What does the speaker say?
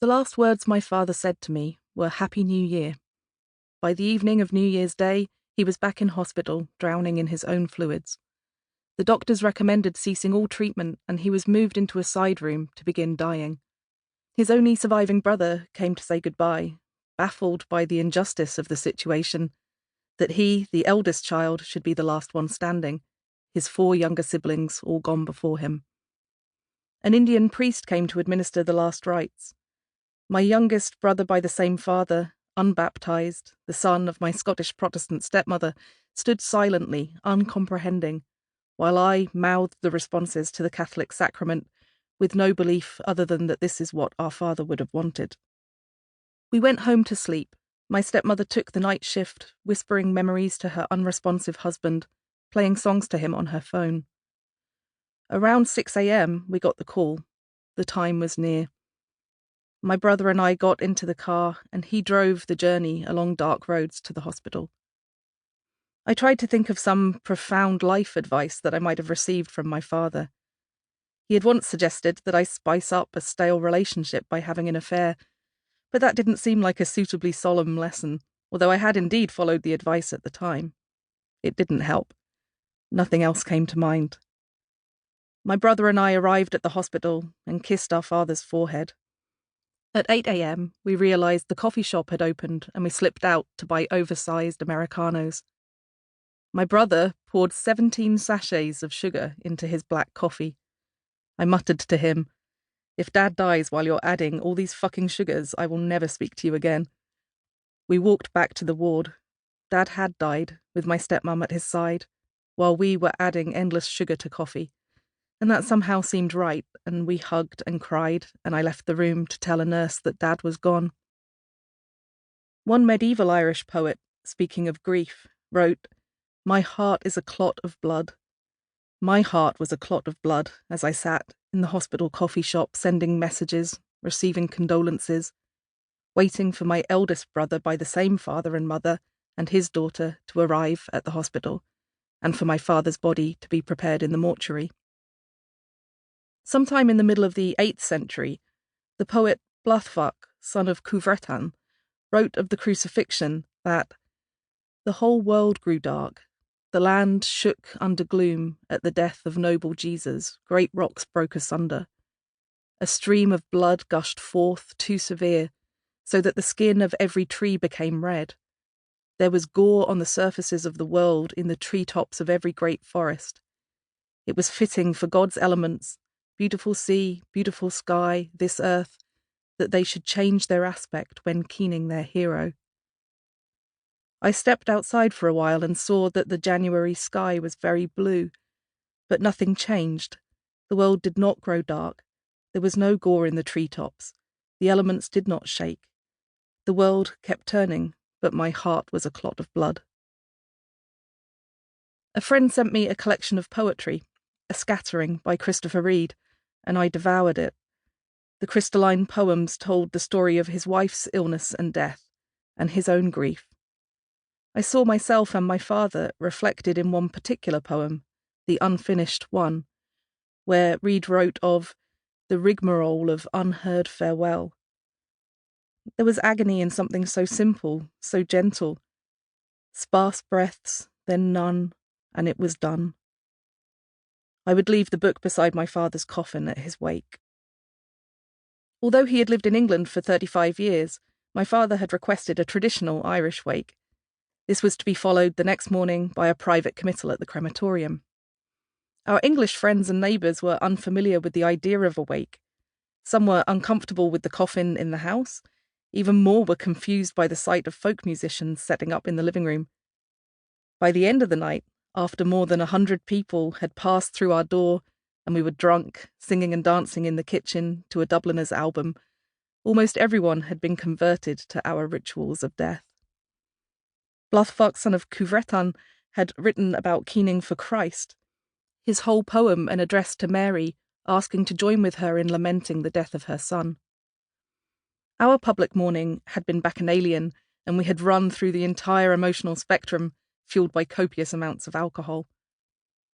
The last words my father said to me were Happy New Year. By the evening of New Year's Day, he was back in hospital, drowning in his own fluids. The doctors recommended ceasing all treatment, and he was moved into a side room to begin dying. His only surviving brother came to say goodbye, baffled by the injustice of the situation, that he, the eldest child, should be the last one standing, his 4 younger siblings all gone before him. An Indian priest came to administer the last rites. My youngest brother by the same father, unbaptized, the son of my Scottish Protestant stepmother, stood silently, uncomprehending, while I mouthed the responses to the Catholic sacrament, with no belief other than that this is what our father would have wanted. We went home to sleep. My stepmother took the night shift, whispering memories to her unresponsive husband, playing songs to him on her phone. Around 6 a.m, we got the call. The time was near. My brother and I got into the car, and he drove the journey along dark roads to the hospital. I tried to think of some profound life advice that I might have received from my father. He had once suggested that I spice up a stale relationship by having an affair, but that didn't seem like a suitably solemn lesson, although I had indeed followed the advice at the time. It didn't help. Nothing else came to mind. My brother and I arrived at the hospital and kissed our father's forehead. At 8 a.m, we realised the coffee shop had opened and we slipped out to buy oversized Americanos. My brother poured 17 sachets of sugar into his black coffee. I muttered to him, "If Dad dies while you're adding all these fucking sugars, I will never speak to you again." We walked back to the ward. Dad had died, with my stepmom at his side, while we were adding endless sugar to coffee. And that somehow seemed right, and we hugged and cried, and I left the room to tell a nurse that Dad was gone. One medieval Irish poet, speaking of grief, wrote, "My heart is a clot of blood." My heart was a clot of blood as I sat in the hospital coffee shop sending messages, receiving condolences, waiting for my eldest brother by the same father and mother and his daughter to arrive at the hospital, and for my father's body to be prepared in the mortuary. Sometime in the middle of the 8th century, the poet Bluthfuck, son of Cuvretan, wrote of the crucifixion that the whole world grew dark, the land shook under gloom at the death of noble Jesus, great rocks broke asunder. A stream of blood gushed forth too severe, so that the skin of every tree became red. There was gore on the surfaces of the world in the treetops of every great forest. It was fitting for God's elements, beautiful sea, beautiful sky, this earth, that they should change their aspect when keening their hero. I stepped outside for a while and saw that the January sky was very blue, but nothing changed. The world did not grow dark. There was no gore in the treetops. The elements did not shake. The world kept turning, but my heart was a clot of blood. A friend sent me a collection of poetry, A Scattering by Christopher Reid, and I devoured it. The crystalline poems told the story of his wife's illness and death, and his own grief. I saw myself and my father reflected in one particular poem, the unfinished one, where Reid wrote of the rigmarole of unheard farewell. There was agony in something so simple, so gentle. Sparse breaths, then none, and it was done. I would leave the book beside my father's coffin at his wake. Although he had lived in England for 35 years, my father had requested a traditional Irish wake. This was to be followed the next morning by a private committal at the crematorium. Our English friends and neighbours were unfamiliar with the idea of a wake. Some were uncomfortable with the coffin in the house. Even more were confused by the sight of folk musicians setting up in the living room. By the end of the night, after more than 100 people had passed through our door and we were drunk, singing and dancing in the kitchen to a Dubliners album, almost everyone had been converted to our rituals of death. Bluthfuck, son of Cuvretan, had written about keening for Christ, his whole poem an address to Mary, asking to join with her in lamenting the death of her son. Our public mourning had been bacchanalian, and we had run through the entire emotional spectrum, fueled by copious amounts of alcohol.